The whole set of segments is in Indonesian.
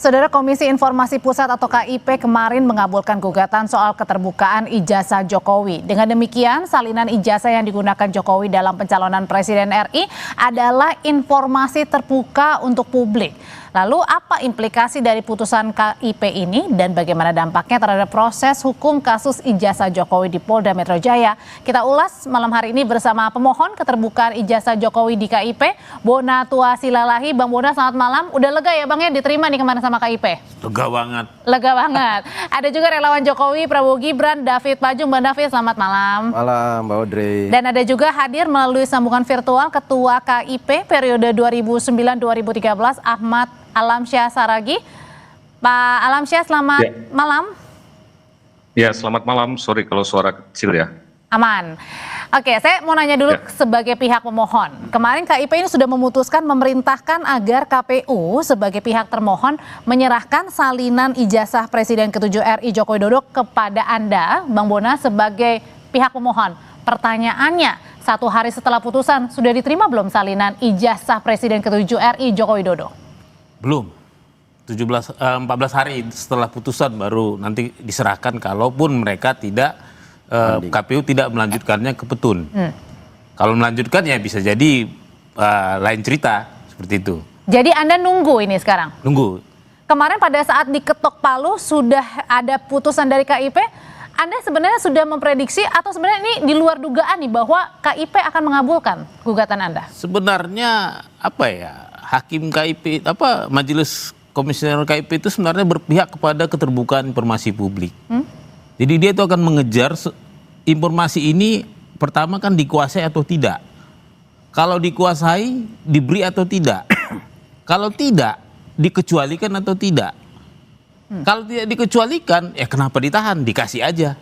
Saudara, Komisi Informasi Pusat atau KIP kemarin mengabulkan gugatan soal keterbukaan ijazah Jokowi. Dengan demikian, salinan ijazah yang digunakan Jokowi dalam pencalonan Presiden RI adalah informasi terbuka untuk publik. Lalu apa implikasi dari putusan KIP ini dan bagaimana dampaknya terhadap proses hukum kasus ijazah Jokowi di Polda Metro Jaya? Kita ulas malam hari ini bersama pemohon keterbukaan ijazah Jokowi di KIP, Bona Tua Silalahi. Bang Bona, selamat malam. Udah lega ya Bang ya diterima nih kemarin sama KIP? Lega banget. Lega banget. Ada juga relawan Jokowi, Prabowo Gibran, David Pajung. Bang David, selamat malam. Malam, Mbak Audrey. Dan ada juga hadir melalui sambungan virtual Ketua KIP periode 2009-2013, Ahmad Alamsyah Saragih. Pak Alamsyah, selamat malam. Ya, selamat malam. Sorry kalau suara kecil ya. Aman. Oke, saya mau nanya dulu sebagai pihak pemohon. Kemarin KIP ini sudah memutuskan memerintahkan agar KPU sebagai pihak termohon menyerahkan salinan ijazah Presiden ke-7 RI Joko Widodo kepada Anda, Bang Bona, sebagai pihak pemohon. Pertanyaannya, 1 hari setelah putusan, sudah diterima belum salinan ijazah Presiden ke-7 RI Joko Widodo? Belum. 14 hari setelah putusan baru nanti diserahkan kalaupun mereka tidak KPU tidak melanjutkannya ke petun. Kalau melanjutkan ya bisa jadi lain cerita seperti itu. Jadi Anda nunggu ini sekarang? Nunggu. Kemarin pada saat diketok palu sudah ada putusan dari KIP, Anda sebenarnya sudah memprediksi atau sebenarnya ini di luar dugaan nih bahwa KIP akan mengabulkan gugatan Anda? Sebenarnya apa ya, hakim KIP, majelis komisioner KIP itu sebenarnya berpihak kepada keterbukaan informasi publik. Jadi dia itu akan mengejar informasi ini pertama kan dikuasai atau tidak. Kalau dikuasai, diberi atau tidak. Kalau tidak, dikecualikan atau tidak. Kalau tidak dikecualikan, ya kenapa ditahan? Dikasih aja.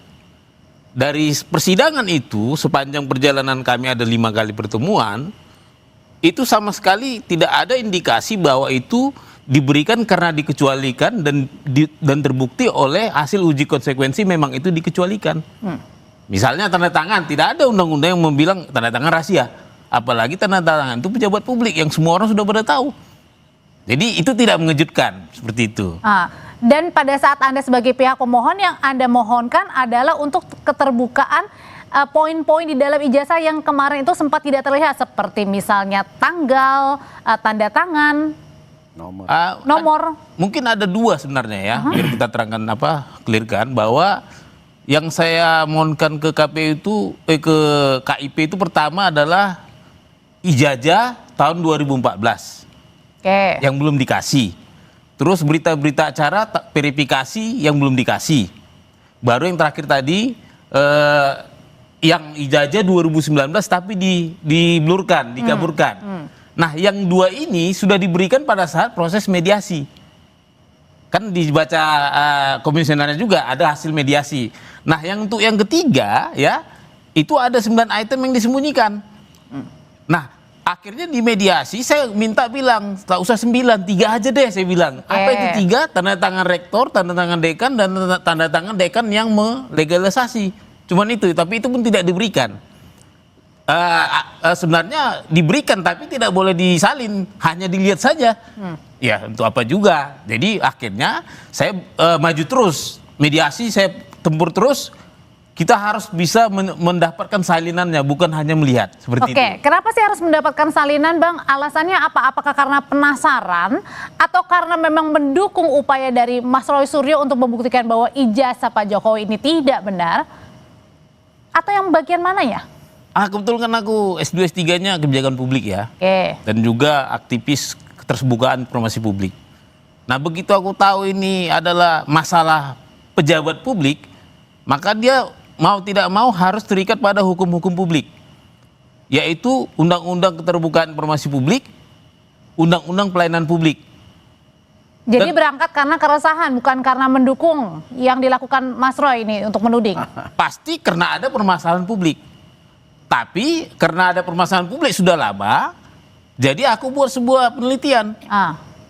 Dari persidangan itu, sepanjang perjalanan kami ada 5 kali pertemuan, itu sama sekali tidak ada indikasi bahwa itu diberikan karena dikecualikan dan terbukti oleh hasil uji konsekuensi memang itu dikecualikan. Misalnya tanda tangan, tidak ada undang-undang yang membilang tanda tangan rahasia. Apalagi tanda tangan itu pejabat publik yang semua orang sudah pada tahu. Jadi itu tidak mengejutkan seperti itu. Dan pada saat Anda sebagai pihak pemohon yang Anda mohonkan adalah untuk keterbukaan poin-poin di dalam ijazah yang kemarin itu sempat tidak terlihat seperti misalnya tanggal, tanda tangan, nomor. Mungkin ada 2 sebenarnya ya. Biar kita terangkan clearkan bahwa yang saya mohonkan ke KPU itu ke KIP itu pertama adalah ijazah tahun 2014. Yang belum dikasih. Terus berita-berita acara verifikasi yang belum dikasih. Baru yang terakhir tadi yang ijazah 2019 tapi diblurkan, dikaburkan. Nah, yang 2 ini sudah diberikan pada saat proses mediasi. Kan dibaca komisionernya juga ada hasil mediasi. Nah, yang untuk yang ketiga ya, itu ada 9 item yang disembunyikan. Nah, akhirnya di mediasi saya minta bilang, tak usah 9, 3 aja deh saya bilang. Apa itu 3? Tanda tangan rektor, tanda tangan dekan, dan tanda tangan dekan yang melegalisasi. Cuman itu, tapi itu pun tidak diberikan. Sebenarnya diberikan tapi tidak boleh disalin, hanya dilihat saja. Ya untuk apa juga. Jadi akhirnya saya maju terus, mediasi saya tempur terus. Kita harus bisa mendapatkan salinannya, bukan hanya melihat seperti itu. Kenapa sih harus mendapatkan salinan, Bang? Alasannya apa? Apakah karena penasaran atau karena memang mendukung upaya dari Mas Roy Suryo untuk membuktikan bahwa ijazah Pak Jokowi ini tidak benar? Atau yang bagian mana ya? Kebetulan kan aku S2 S3-nya kebijakan publik ya. Dan juga aktivis keterbukaan informasi publik. Nah, begitu aku tahu ini adalah masalah pejabat publik, maka dia mau tidak mau harus terikat pada hukum-hukum publik. Yaitu Undang-Undang Keterbukaan Informasi Publik, Undang-Undang Pelayanan Publik. Jadi berangkat karena keresahan, bukan karena mendukung yang dilakukan Mas Roy ini untuk menuding? Pasti karena ada permasalahan publik. Tapi karena ada permasalahan publik sudah lama, jadi aku buat sebuah penelitian.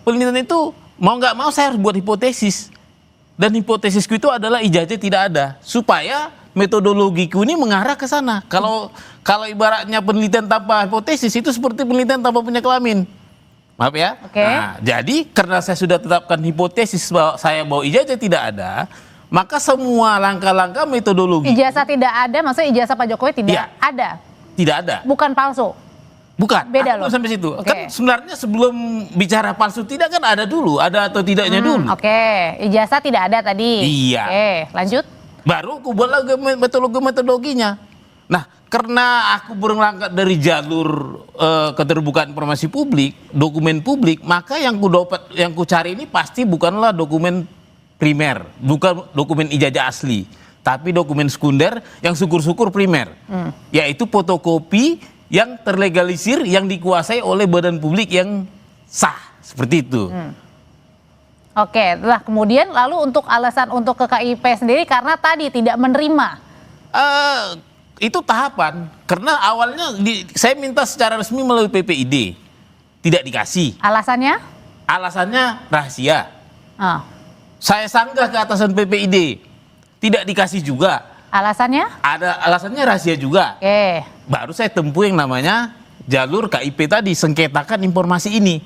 Penelitian itu mau nggak mau saya harus buat hipotesis. Dan hipotesisku itu adalah ijazah tidak ada. Supaya metodologiku ini mengarah ke sana. Kalau ibaratnya penelitian tanpa hipotesis itu seperti penelitian tanpa punya kelamin. Maaf ya. Oke. Nah, jadi karena saya sudah tetapkan hipotesis bahwa ijazah tidak ada, maka semua langkah-langkah metodologi Ijazah tidak ada, maksudnya ijazah Pak Jokowi tidak Iya. ada, tidak ada. bukan palsu. Bukan. Beda Aku loh. sampai situ. Oke. Kan sebenarnya sebelum bicara palsu tidak kan ada dulu, ada atau tidaknya dulu. Oke, ijazah tidak ada tadi. Iya. Oke, lanjut. Baru aku buat lagi metodologinya. Nah, karena aku berangkat dari jalur keterbukaan informasi publik, dokumen publik, maka yang ku cari ini pasti bukanlah dokumen primer, bukan dokumen ijazah asli, tapi dokumen sekunder yang syukur-syukur primer, yaitu fotokopi yang terlegalisir, yang dikuasai oleh badan publik yang sah, seperti itu. Oke, lah kemudian lalu untuk alasan untuk ke KIP sendiri karena tadi tidak menerima. Itu tahapan, karena awalnya saya minta secara resmi melalui PPID, tidak dikasih. Alasannya? Alasannya rahasia. Ah. Saya sanggah ke atasan PPID, tidak dikasih juga. Alasannya? Ada alasannya rahasia juga. Oke. Baru saya tempuh yang namanya jalur KIP tadi, sengketakan informasi ini.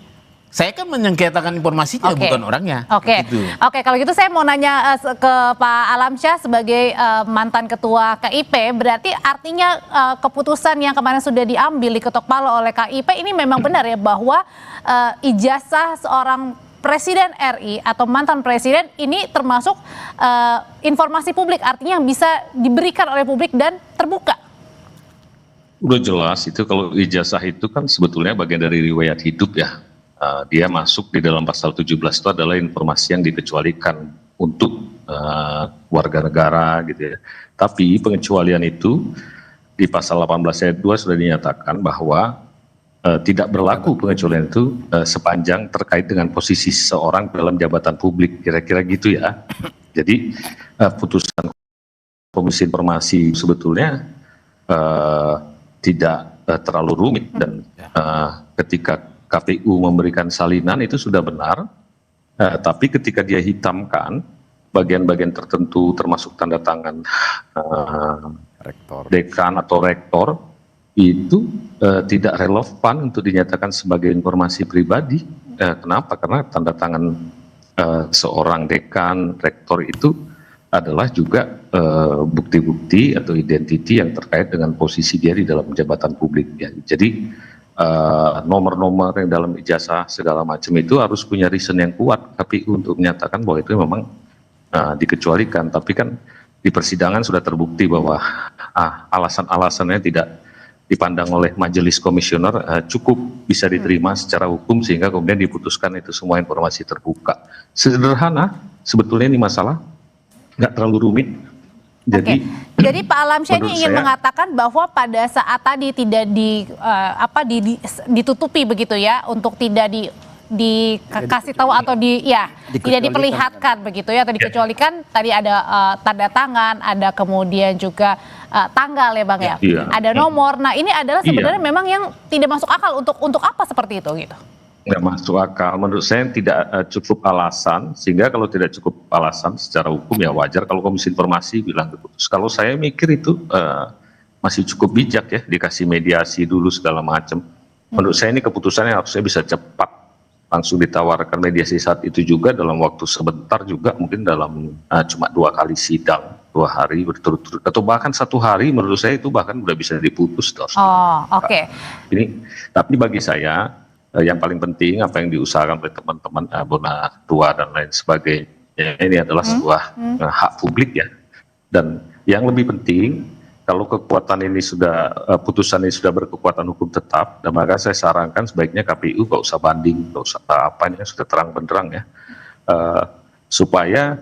Saya kan menyengketakan informasinya, Oke. bukan orangnya. Oke, Gitu. oke. Kalau gitu saya mau nanya ke Pak Alamsyah sebagai mantan ketua KIP, berarti artinya keputusan yang kemarin sudah diambil diketok palu oleh KIP ini memang benar ya bahwa ijazah seorang Presiden RI atau mantan presiden ini termasuk informasi publik, artinya yang bisa diberikan oleh publik dan terbuka. Udah jelas itu kalau ijazah itu kan sebetulnya bagian dari riwayat hidup ya. Dia masuk di dalam pasal 17 itu adalah informasi yang dikecualikan untuk warga negara gitu ya. Tapi pengecualian itu di pasal 18 ayat 2 sudah dinyatakan bahwa tidak berlaku pengecualian itu sepanjang terkait dengan posisi seseorang dalam jabatan publik, kira-kira gitu ya. Jadi putusan Komisi Informasi sebetulnya tidak terlalu rumit dan ketika KPU memberikan salinan itu sudah benar, tapi ketika dia hitamkan bagian-bagian tertentu termasuk tanda tangan dekan atau rektor itu tidak relevan untuk dinyatakan sebagai informasi pribadi. Kenapa? Karena tanda tangan seorang dekan, rektor itu adalah juga bukti-bukti atau identiti yang terkait dengan posisi dia di dalam jabatan publik. Ya. Jadi nomor-nomor yang dalam ijazah segala macam itu harus punya reason yang kuat KPU untuk menyatakan bahwa itu memang dikecualikan. Tapi kan di persidangan sudah terbukti bahwa alasan-alasannya tidak dipandang oleh majelis komisioner cukup bisa diterima secara hukum sehingga kemudian diputuskan itu semua informasi terbuka. Sederhana sebetulnya ini masalah, nggak terlalu rumit. Jadi Pak Alamsyah ini ingin mengatakan bahwa pada saat tadi tidak ditutupi begitu ya, untuk tidak dikasih tahu atau tidak diperlihatkan begitu ya, atau dikecualikan. Tadi ada tanda tangan, ada kemudian juga tanggal ya Bang ya, ada nomor. Nah ini adalah sebenarnya memang yang tidak masuk akal, untuk apa seperti itu gitu? Nggak masuk akal, menurut saya tidak cukup alasan, sehingga kalau tidak cukup alasan secara hukum ya wajar kalau Komisi Informasi bilang diputus. Kalau saya mikir itu masih cukup bijak ya, dikasih mediasi dulu segala macam. Menurut saya ini keputusannya harusnya bisa cepat, langsung ditawarkan mediasi saat itu juga dalam waktu sebentar juga, mungkin dalam cuma 2 kali sidang, 2 hari berturut-turut atau bahkan 1 hari, menurut saya itu bahkan udah bisa diputus. Tapi bagi saya yang paling penting apa yang diusahakan oleh teman-teman Bona Tua dan lain sebagainya ini adalah sebuah hak publik ya. Dan yang lebih penting, kalau kekuatan ini sudah putusan ini sudah berkekuatan hukum tetap, dan maka saya sarankan sebaiknya KPU nggak usah banding, nggak usah apa, ini sudah terang benderang ya, supaya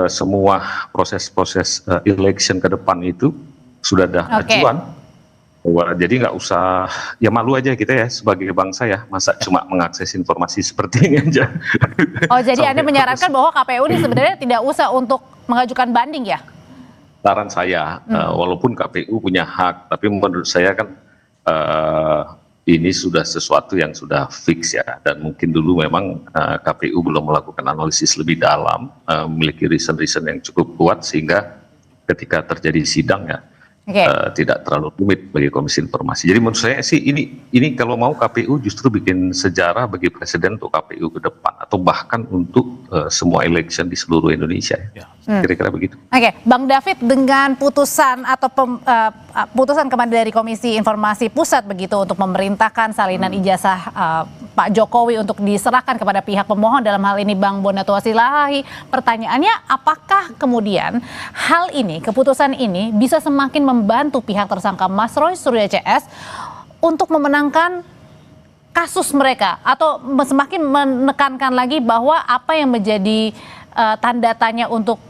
semua proses-proses election ke depan itu sudah ada acuan. Jadi nggak usah, ya malu aja kita ya sebagai bangsa ya, masa cuma mengakses informasi seperti ini aja. Oh jadi Anda menyarankan bahwa KPU ini sebenarnya tidak usah untuk mengajukan banding ya? Saran saya, walaupun KPU punya hak, tapi menurut saya kan ini sudah sesuatu yang sudah fix ya, dan mungkin dulu memang KPU belum melakukan analisis lebih dalam, memiliki reason-reason yang cukup kuat sehingga ketika terjadi sidang ya, Oke. tidak terlalu rumit bagi Komisi Informasi. Jadi menurut saya sih ini kalau mau KPU justru bikin sejarah bagi Presiden untuk KPU ke depan atau bahkan untuk semua election di seluruh Indonesia. Ya. Kira-kira begitu. Oke, Bang David, dengan putusan atau putusan kemarin dari Komisi Informasi Pusat begitu untuk memerintahkan salinan ijazah Pak Jokowi untuk diserahkan kepada pihak pemohon, dalam hal ini Bang Bonatua Silahi, pertanyaannya apakah kemudian hal ini, keputusan ini bisa semakin membantu pihak tersangka Mas Roy Suryo CS untuk memenangkan kasus mereka, atau semakin menekankan lagi bahwa apa yang menjadi tanda tanya untuk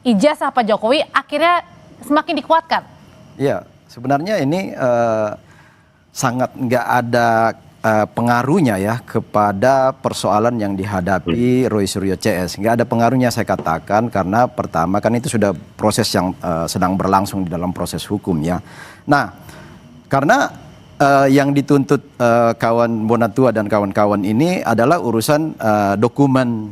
ijazah Pak Jokowi akhirnya semakin dikuatkan? Ya, sebenarnya ini sangat nggak ada pengaruhnya ya kepada persoalan yang dihadapi Roy Suryo CS. Nggak ada pengaruhnya saya katakan, karena pertama kan itu sudah proses yang sedang berlangsung di dalam proses hukum ya. Nah, karena yang dituntut kawan Bonatua dan kawan-kawan ini adalah urusan dokumen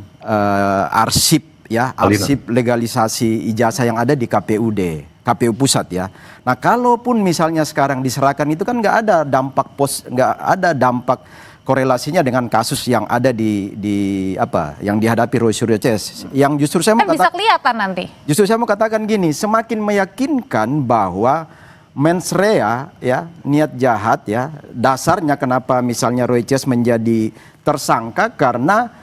arsip ya, arsip legalisasi ijazah yang ada di KPUD. KPU Pusat ya. Nah, kalaupun misalnya sekarang diserahkan itu kan nggak ada dampak korelasinya dengan kasus yang ada di apa yang dihadapi Roy Suryo CS. Yang justru saya mau bisa kelihatan nanti. Justru saya mau katakan gini, semakin meyakinkan bahwa mens rea ya, niat jahat ya, dasarnya kenapa misalnya Roy CS menjadi tersangka karena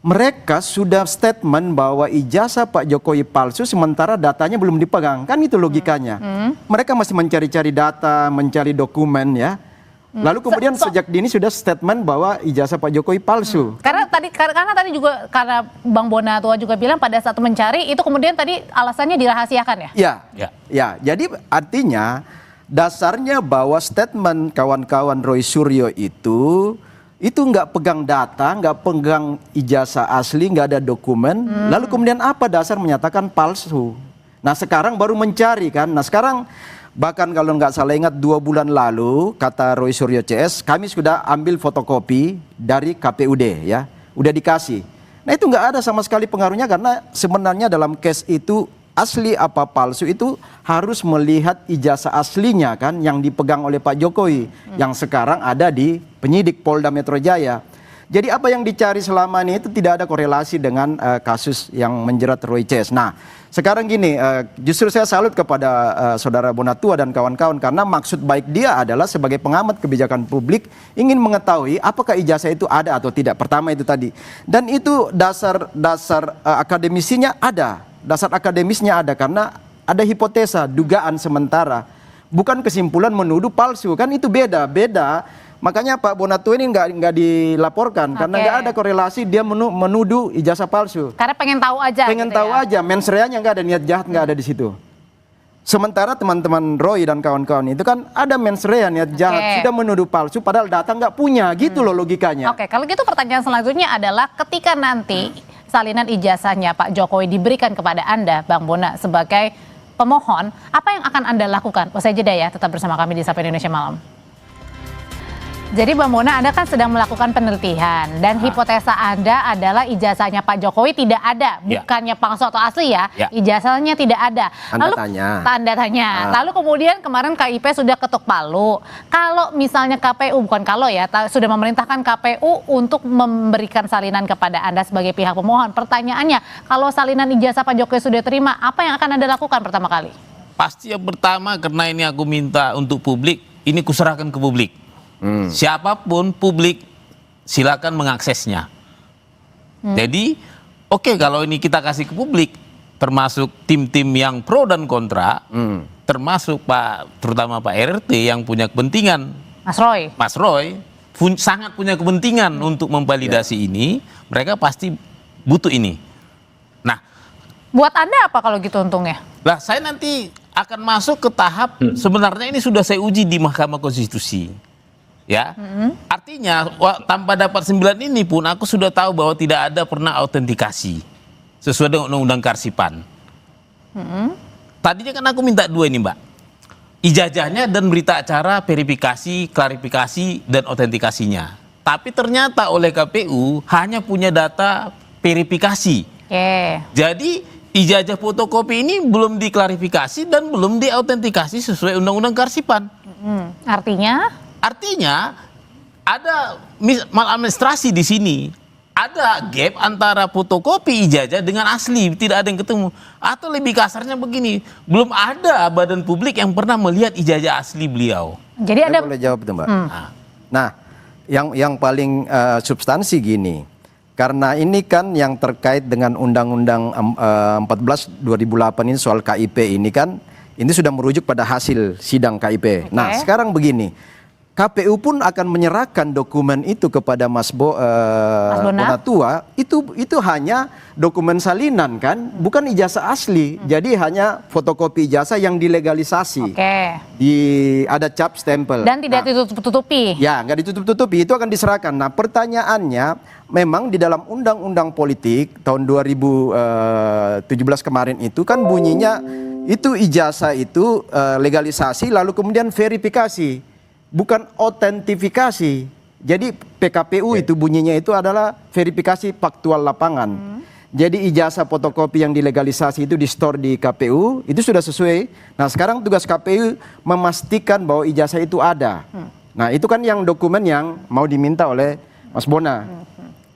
mereka sudah statement bahwa ijazah Pak Jokowi palsu sementara datanya belum dipegang. Kan itu logikanya. Mereka masih mencari-cari data, mencari dokumen ya. Lalu kemudian sejak dini sudah statement bahwa ijazah Pak Jokowi palsu. Karena tadi juga karena Bang Bonatua juga bilang pada saat mencari itu kemudian tadi alasannya dirahasiakan ya? Ya. Jadi artinya dasarnya bahwa statement kawan-kawan Roy Suryo itu nggak pegang data, nggak pegang ijazah asli, nggak ada dokumen. Lalu kemudian apa dasar menyatakan palsu? Nah sekarang baru mencari kan. Nah sekarang bahkan kalau nggak salah ingat 2 bulan lalu kata Roy Suryo CS, kami sudah ambil fotokopi dari KPUD ya, udah dikasih. Nah itu nggak ada sama sekali pengaruhnya, karena sebenarnya dalam case itu asli apa palsu itu harus melihat ijazah aslinya kan yang dipegang oleh Pak Jokowi yang sekarang ada di penyidik Polda Metro Jaya. Jadi apa yang dicari selama ini itu tidak ada korelasi dengan kasus yang menjerat Roy CS. Nah sekarang gini, justru saya salut kepada saudara Bonatua dan kawan-kawan, karena maksud baik dia adalah sebagai pengamat kebijakan publik ingin mengetahui apakah ijazah itu ada atau tidak. Pertama itu tadi, dan itu dasar akademisinya ada. Dasar akademisnya ada karena ada hipotesa, dugaan sementara, bukan kesimpulan menuduh palsu, kan itu beda. Makanya Pak Bonatua ini nggak dilaporkan karena nggak ada korelasi dia menuduh ijazah palsu. Karena pengen tahu aja. Pengen tahu aja, mens rea-nya nggak ada, niat jahat nggak ada di situ. Sementara teman-teman Roy dan kawan-kawan itu kan ada mens rea, niat jahat, sudah menuduh palsu padahal data nggak punya, gitu loh logikanya. Oke, kalau gitu pertanyaan selanjutnya adalah ketika nanti salinan ijazahnya Pak Jokowi diberikan kepada Anda, Bang Bona, sebagai pemohon, apa yang akan Anda lakukan? Usai jeda ya, tetap bersama kami di Sapa Indonesia Malam. Jadi Bang Bona, Anda kan sedang melakukan penelitian dan hipotesa Anda adalah ijazahnya Pak Jokowi tidak ada, bukannya palsu atau asli ya, ijazahnya tidak ada. Tanda tanya. Lalu kemudian kemarin KIP sudah ketuk palu. Kalau misalnya KPU, bukan kalau ya, sudah memerintahkan KPU untuk memberikan salinan kepada Anda sebagai pihak pemohon. Pertanyaannya, kalau salinan ijazah Pak Jokowi sudah terima, apa yang akan Anda lakukan pertama kali? Pasti yang pertama, karena ini aku minta untuk publik, ini kuserahkan ke publik. Siapapun publik silakan mengaksesnya. Jadi oke, kalau ini kita kasih ke publik, termasuk tim-tim yang pro dan kontra, termasuk terutama Pak RT yang punya kepentingan, Mas Roy sangat punya kepentingan untuk memvalidasi ini, mereka pasti butuh ini. Nah, buat Anda apa kalau gitu untungnya? Lah saya nanti akan masuk ke tahap sebenarnya ini sudah saya uji di Mahkamah Konstitusi. Ya, artinya tanpa dapat 9 ini pun aku sudah tahu bahwa tidak ada pernah autentikasi sesuai dengan Undang-Undang Kearsipan. Tadinya kan aku minta 2 ini, Mbak, ijazahnya dan berita acara verifikasi, klarifikasi dan autentikasinya. Tapi ternyata oleh KPU hanya punya data verifikasi. Jadi ijazah fotokopi ini belum diklarifikasi dan belum diautentikasi sesuai undang-undang kearsipan. Artinya? Artinya ada maladministrasi di sini. Ada gap antara fotokopi ijazah dengan asli, tidak ada yang ketemu. Atau lebih kasarnya begini, belum ada badan publik yang pernah melihat ijazah asli beliau. Jadi Saya ada boleh jawab tuh, Mbak. Nah, yang paling substansi gini, karena ini kan yang terkait dengan Undang-Undang 14 2008 ini soal KIP ini kan, ini sudah merujuk pada hasil sidang KIP. Nah, sekarang begini. KPU pun akan menyerahkan dokumen itu kepada Mas Bonatua, itu hanya dokumen salinan kan, bukan ijazah asli. Jadi hanya fotokopi ijazah yang dilegalisasi. Ada cap stempel. Dan tidak ditutup-tutupi. Ya, nggak ditutup-tutupi, itu akan diserahkan. Nah, pertanyaannya memang di dalam undang-undang politik tahun 2017 kemarin itu kan bunyinya itu ijazah itu legalisasi lalu kemudian verifikasi. Bukan autentifikasi. Jadi PKPU itu bunyinya itu adalah verifikasi faktual lapangan. Jadi ijazah fotokopi yang dilegalisasi itu di store di KPU itu sudah sesuai. Nah, sekarang tugas KPU memastikan bahwa ijazah itu ada. Nah, itu kan yang dokumen yang mau diminta oleh Mas Bona.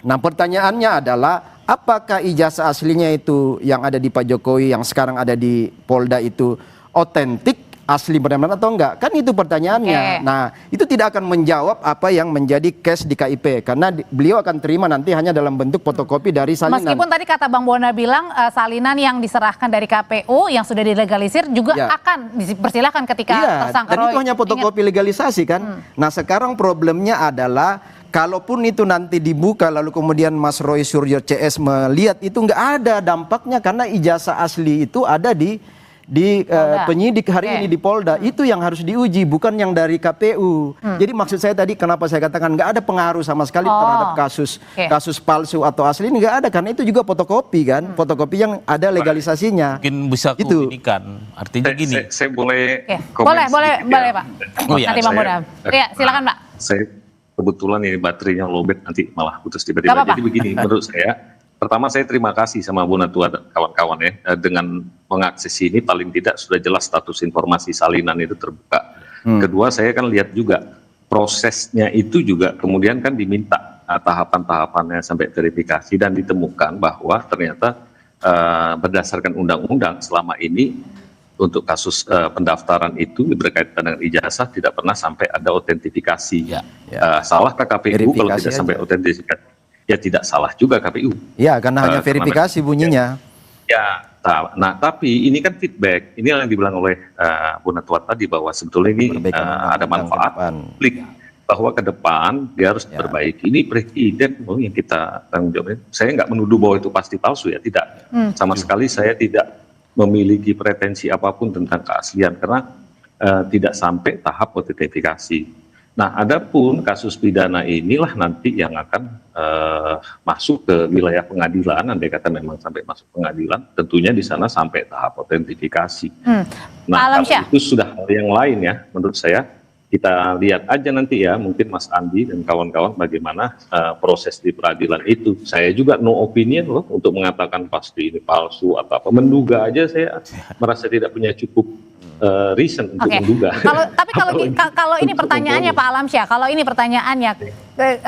Nah, pertanyaannya adalah apakah ijazah aslinya itu yang ada di Pak Jokowi yang sekarang ada di Polda itu otentik? Asli benar-benar atau enggak? Kan itu pertanyaannya. Nah, itu tidak akan menjawab apa yang menjadi case di KIP karena beliau akan terima nanti hanya dalam bentuk fotokopi dari salinan. Meskipun tadi kata Bang Bona bilang salinan yang diserahkan dari KPU yang sudah dilegalisir juga akan dipersilahkan ketika tersangka dan itu hanya fotokopi legalisasi kan. Nah, sekarang problemnya adalah kalaupun itu nanti dibuka lalu kemudian Mas Roy Suryo CS melihat itu enggak ada dampaknya karena ijazah asli itu ada di penyidik hari ini di Polda. Itu yang harus diuji, bukan yang dari KPU. Jadi maksud saya tadi kenapa saya katakan nggak ada pengaruh sama sekali terhadap kasus palsu atau asli ini nggak ada karena itu juga fotokopi kan, fotokopi yang ada legalisasinya. Mungkin bisa komunikan. Artinya gini. Saya boleh boleh Pak. Nanti Bang Bona. Ya, silakan Pak. Saya kebetulan ini baterainya lowbat nanti malah putus tiba-tiba. Jadi begini, menurut saya pertama saya terima kasih sama Bonatua dan kawan-kawan ya dengan mengakses ini paling tidak sudah jelas status informasi salinan itu terbuka. Kedua saya kan lihat juga prosesnya itu juga kemudian kan diminta tahapan-tahapannya sampai verifikasi dan ditemukan bahwa ternyata berdasarkan undang-undang selama ini untuk kasus pendaftaran itu berkaitan dengan ijazah tidak pernah sampai ada autentifikasi. Salah KPU kalau tidak sampai autentifikasi? Ya tidak salah juga KPU. Ya, karena hanya verifikasi bunyinya. Ya, nah tapi ini kan feedback. Ini yang dibilang oleh Bonatua tadi bahwa sebetulnya ini ada manfaat publik. Bahwa ke depan dia harus perbaiki. Ini presiden yang kita tanggung jawab. Saya nggak menuduh bahwa itu pasti palsu ya, tidak. Sama sekali saya tidak memiliki pretensi apapun tentang keaslian karena tidak sampai tahap autentifikasi. Nah, adapun kasus pidana inilah nanti yang akan masuk ke wilayah pengadilan. Andai kata memang sampai masuk pengadilan, tentunya di sana sampai tahap autentifikasi. Nah, kalau itu sudah hal yang lain ya, menurut saya kita lihat aja nanti ya, mungkin Mas Andi dan kawan-kawan bagaimana proses di peradilan itu. Saya juga no opinion loh untuk mengatakan pasti ini palsu atau apa. Menduga aja saya merasa tidak punya cukup reason untuk menduga. Kalau ini pertanyaannya Pak Alamsyah, kalau ini pertanyaannya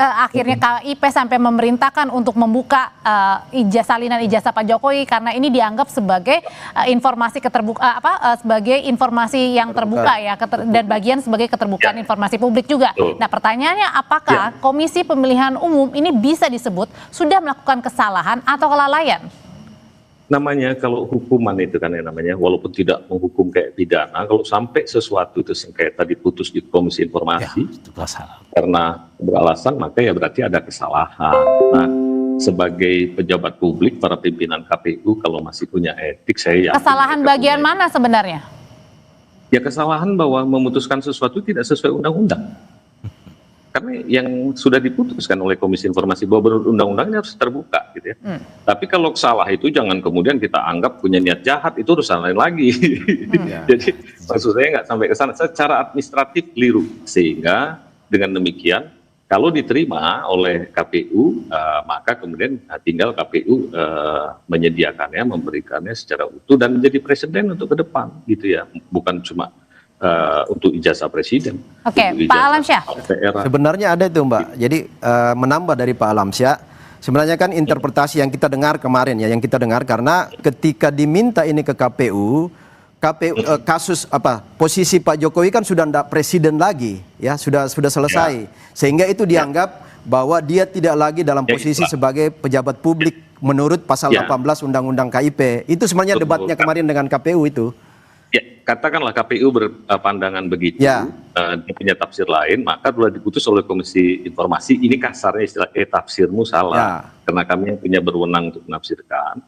akhirnya KIP sampai memerintahkan untuk membuka salinan ijazah Pak Jokowi karena ini dianggap sebagai informasi sebagai informasi yang terbuka ya dan bagian sebagai keterbukaan informasi publik juga. Nah, pertanyaannya apakah Komisi Pemilihan Umum ini bisa disebut sudah melakukan kesalahan atau kelalaian? Namanya kalau hukuman itu kan ya namanya, walaupun tidak menghukum kayak pidana, kalau sampai sesuatu itu sengketa diputus di Komisi Informasi karena beralasan, maka ya berarti ada kesalahan. Nah, sebagai pejabat publik, para pimpinan KPU kalau masih punya etik, saya kesalahan bagian mana sebenarnya? Ya kesalahan bahwa memutuskan sesuatu tidak sesuai undang-undang. Karena yang sudah diputuskan oleh Komisi Informasi bahwa undang-undangnya harus terbuka gitu ya. Tapi kalau salah itu jangan kemudian kita anggap punya niat jahat, itu urusan lain lagi. Jadi maksud saya nggak sampai ke sana. Secara administratif keliru, sehingga dengan demikian Kalau diterima oleh KPU, maka kemudian tinggal KPU menyediakannya, memberikannya secara utuh dan menjadi presiden untuk ke depan, gitu ya. Bukan cuma untuk ijazah presiden. Oke, Pak Alamsyah. Sebenarnya ada itu Mbak. Jadi menambah dari Pak Alamsyah, sebenarnya kan interpretasi yang kita dengar kemarin ya, yang kita dengar karena ketika diminta ini ke KPU, kasus posisi Pak Jokowi kan sudah tidak presiden lagi ya, sudah selesai, sehingga itu dianggap bahwa dia tidak lagi dalam posisi sebagai pejabat publik menurut pasal 18 Undang-Undang KIP. Itu sebenarnya debatnya kemarin dengan KPU itu. Ya, katakanlah KPU berpandangan begitu, dia punya tafsir lain, maka telah diputus oleh Komisi Informasi. Ini kasarnya istilah tafsirmu salah, karena kami yang punya berwenang untuk menafsirkan.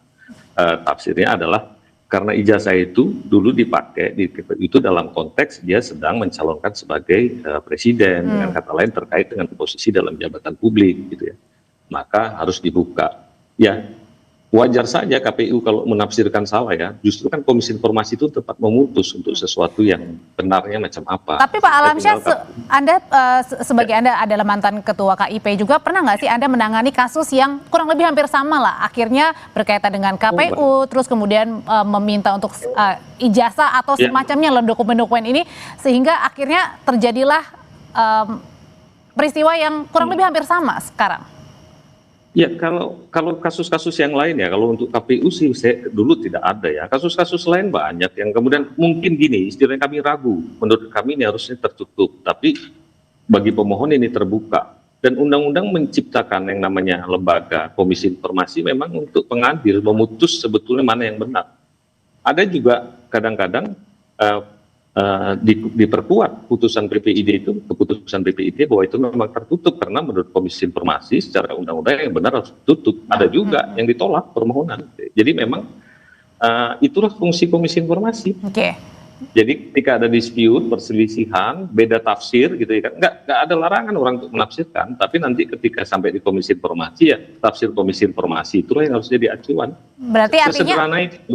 Tafsirnya adalah karena ijazah itu dulu dipakai itu dalam konteks dia sedang mencalonkan sebagai presiden, dengan kata lain terkait dengan posisi dalam jabatan publik, gitu ya. Maka harus dibuka. Ya, wajar saja KPU kalau menafsirkan salah ya. Justru kan Komisi Informasi itu tepat memutus untuk sesuatu yang benarnya macam apa. Tapi Pak Alamsyah, Anda sebagai Anda adalah mantan ketua KIP juga, pernah nggak sih Anda menangani kasus yang kurang lebih hampir sama lah, akhirnya berkaitan dengan KPU, terus kemudian meminta untuk ijazah atau semacamnya lah dokumen-dokumen ini, sehingga akhirnya terjadilah peristiwa yang kurang lebih hampir sama sekarang? Ya, kalau kasus-kasus yang lain ya, kalau untuk KPU sih saya dulu tidak ada ya. Kasus-kasus lain banyak yang kemudian mungkin gini, istilahnya kami ragu. Menurut kami ini harusnya tertutup, tapi bagi pemohon ini terbuka. Dan undang-undang menciptakan yang namanya lembaga Komisi Informasi memang untuk pengadil, memutus sebetulnya mana yang benar. Ada juga kadang-kadang diperkuat putusan PPID itu, keputusan PPID bahwa itu memang tertutup karena menurut Komisi Informasi secara undang-undang yang benar harus ditutup. Ada juga yang ditolak permohonan. Jadi memang itulah fungsi Komisi Informasi. Jadi ketika ada dispute, perselisihan, beda tafsir gitu ya kan, nggak ada larangan orang untuk menafsirkan, tapi nanti ketika sampai di Komisi Informasi ya tafsir Komisi Informasi itulah yang harus jadi acuan. Berarti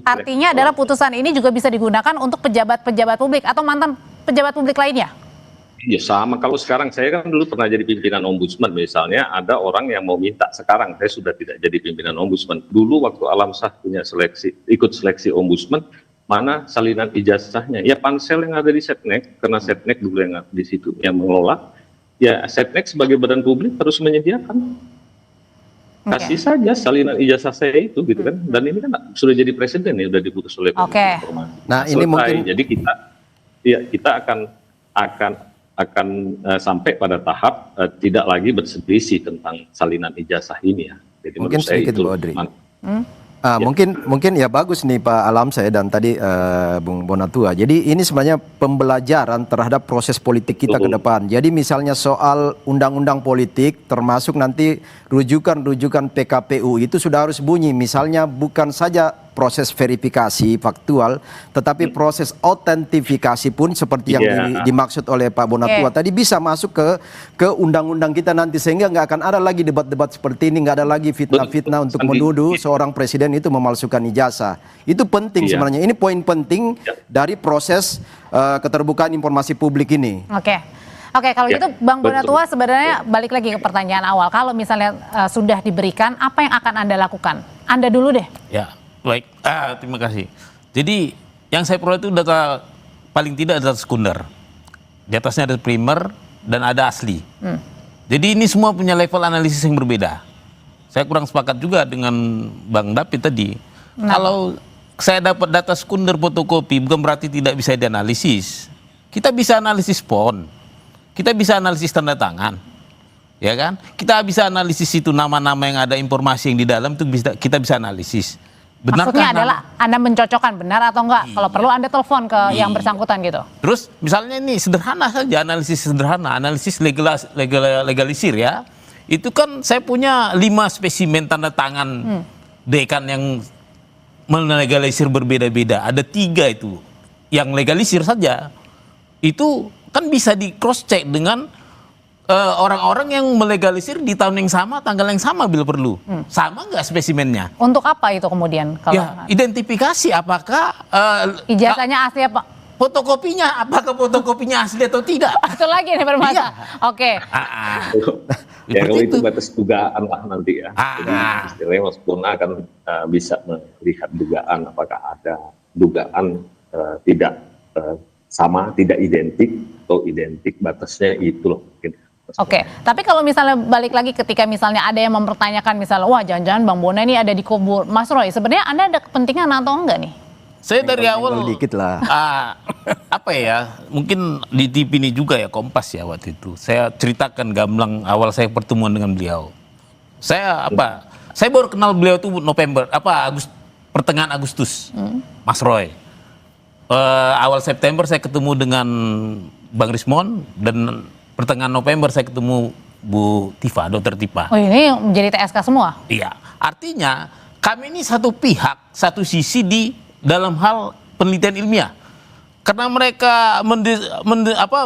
artinya adalah putusan ini juga bisa digunakan untuk pejabat-pejabat publik atau mantan pejabat publik lainnya? Ya sama, kalau sekarang saya kan dulu pernah jadi pimpinan ombudsman misalnya, ada orang yang mau minta, sekarang saya sudah tidak jadi pimpinan ombudsman. Dulu waktu Alamsyah punya ikut seleksi ombudsman, mana salinan ijazahnya? Ya pansel yang ada di Setnek, karena Setnek dulu yang di situ yang mengelola. Ya Setnek sebagai badan publik harus menyediakan. Kasih saja salinan ijazah saya itu, gitu kan. Dan ini kan sudah jadi presiden ya, sudah diputus oleh Komisi Informasi. Nah, ini mungkin jadi kita akan sampai pada tahap tidak lagi berselisih tentang salinan ijazah ini ya. Jadi mungkin menurut saya sedikit itu Bu Audrey. Mungkin ya bagus nih Pak Alamsyah dan tadi Bung Bonatua. Jadi ini sebenarnya pembelajaran terhadap proses politik kita ke depan. Jadi misalnya soal undang-undang politik termasuk nanti rujukan-rujukan PKPU itu sudah harus bunyi. Misalnya bukan saja proses verifikasi faktual, tetapi proses autentifikasi pun seperti yang dimaksud oleh Pak Bonatua tadi bisa masuk ke undang-undang kita nanti, sehingga nggak akan ada lagi debat-debat seperti ini, nggak ada lagi fitnah-fitnah untuk menuduh seorang presiden itu memalsukan ijazah. Itu penting sebenarnya. Ini poin penting dari proses keterbukaan informasi publik ini. Oke, kalau gitu Bang Bonatua sebenarnya balik lagi ke pertanyaan awal. Kalau misalnya sudah diberikan, apa yang akan Anda lakukan? Anda dulu deh. Ya. Baik, terima kasih. Jadi yang saya peroleh itu data paling tidak data sekunder. Di atasnya ada primer dan ada asli. Jadi ini semua punya level analisis yang berbeda. Saya kurang sepakat juga dengan Bang David tadi. Kalau saya dapat data sekunder fotokopi bukan berarti tidak bisa dianalisis. Kita bisa analisis PON, kita bisa analisis tanda tangan, ya kan? Kita bisa analisis itu nama-nama yang ada informasi yang di dalam itu kita bisa analisis. Maksudnya adalah Anda mencocokkan benar atau enggak? Kalau perlu Anda telepon ke yang bersangkutan gitu. Terus misalnya ini sederhana saja, analisis sederhana, analisis legalisir ya. Itu kan saya punya 5 spesimen tanda tangan dekan yang melegalisir berbeda-beda. Ada 3 itu yang legalisir saja. Itu kan bisa di cross check dengan orang-orang yang melegalisir di tahun yang sama, tanggal yang sama bila perlu. Sama nggak spesimennya? Untuk apa itu kemudian? Kalau ya, identifikasi apakah ijazahnya asli apa fotokopinya, apakah fotokopinya asli atau tidak? Itu lagi nih bermasalah. Oke. Ya kalau Seperti itu batas dugaan lah nanti ya. Jadi istilahnya Mas Bona akan bisa melihat dugaan apakah ada dugaan tidak sama, tidak identik atau identik, batasnya itu loh mungkin. Oke, tapi kalau misalnya balik lagi ketika misalnya ada yang mempertanyakan misalnya, wah jangan-jangan Bang Bona ini ada di kubu Mas Roy, sebenarnya Anda ada kepentingan atau enggak nih? Saya dari awal dikit lah. apa ya, mungkin di TV ini juga ya, Kompas ya waktu itu. Saya ceritakan gamblang awal saya pertemuan dengan beliau. Saya baru kenal beliau itu November, pertengahan Agustus, Mas Roy. Awal September saya ketemu dengan Bang Rismon, dan pertengahan November saya ketemu Bu Tifa, Dr. Tifa. Oh ini menjadi TSK semua? Iya, artinya kami ini satu pihak, satu sisi di dalam hal penelitian ilmiah. Karena mereka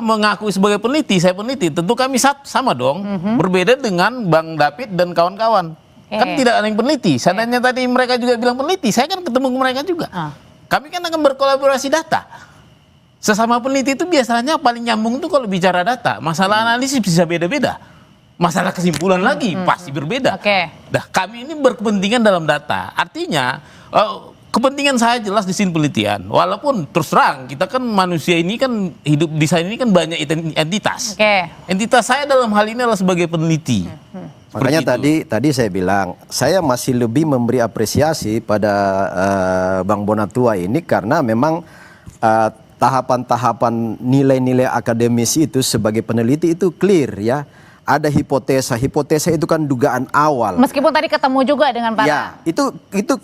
mengakui sebagai peneliti, saya peneliti, tentu kami sama dong. Berbeda dengan Bang David dan kawan-kawan. Kan tidak ada yang peneliti. Seandainya tadi mereka juga bilang peneliti, saya kan ketemu mereka juga. Kami kan akan berkolaborasi data. Sesama peneliti itu biasanya paling nyambung tuh kalau bicara data. Masalah analisis bisa beda-beda. Masalah kesimpulan lagi pasti berbeda. Nah, kami ini berkepentingan dalam data. Artinya kepentingan saya jelas di sini penelitian. Walaupun terus terang kita kan manusia ini kan hidup di sana ini kan banyak entitas. Entitas saya dalam hal ini adalah sebagai peneliti. Makanya tadi saya bilang saya masih lebih memberi apresiasi pada Bang Bonatua ini karena memang tahapan-tahapan nilai-nilai akademis itu sebagai peneliti itu clear ya. Ada hipotesa itu kan dugaan awal. Meskipun tadi ketemu juga dengan para ya, itu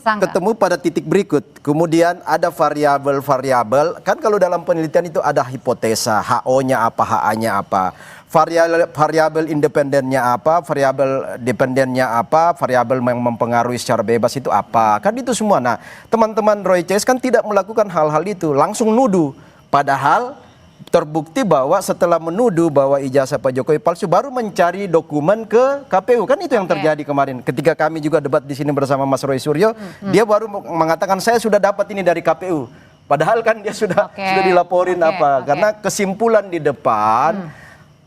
ketemu pada titik berikut. Kemudian ada variabel-variabel. Kan kalau dalam penelitian itu ada hipotesa, HO-nya apa, HA-nya apa. Variabel independennya apa, variabel dependennya apa, variabel yang mempengaruhi secara bebas itu apa. Kan itu semua. Nah, teman-teman Roy Case kan tidak melakukan hal-hal itu, langsung nuduh. Padahal terbukti bahwa setelah menuduh bahwa ijazah Pak Jokowi palsu baru mencari dokumen ke KPU. Kan itu yang terjadi kemarin. Ketika kami juga debat di sini bersama Mas Roy Suryo, dia baru mengatakan saya sudah dapat ini dari KPU. Padahal kan dia sudah dilaporin karena kesimpulan di depan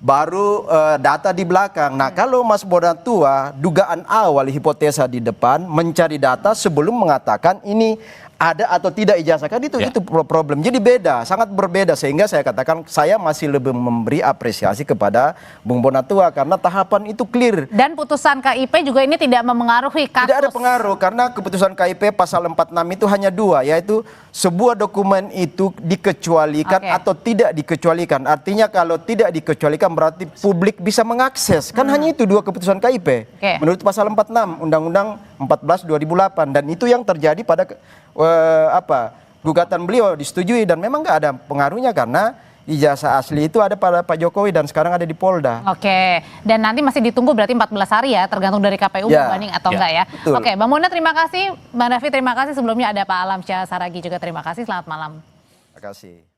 baru data di belakang. Nah, kalau Mas Bonatua dugaan awal hipotesa di depan, mencari data sebelum mengatakan ini ada atau tidak ijazah, kan itu problem. Jadi beda, sangat berbeda, sehingga saya katakan saya masih lebih memberi apresiasi kepada Bung Bonatua karena tahapan itu clear. Dan putusan KIP juga ini tidak memengaruhi kasus. Tidak ada pengaruh karena keputusan KIP pasal 46 itu hanya dua, yaitu sebuah dokumen itu dikecualikan atau tidak dikecualikan. Artinya kalau tidak dikecualikan berarti publik bisa mengakses. Kan hanya itu dua keputusan KIP. Menurut pasal 46 Undang-Undang 14 2008, dan itu yang terjadi pada gugatan beliau disetujui, dan memang nggak ada pengaruhnya karena ijazah asli itu ada pada Pak Jokowi dan sekarang ada di Polda. Dan nanti masih ditunggu berarti 14 hari ya, tergantung dari KPU membanding atau enggak ya. Bang Bona terima kasih, Bang David terima kasih, sebelumnya ada Pak Alam Syah Saragi juga terima kasih, selamat malam. Terima kasih.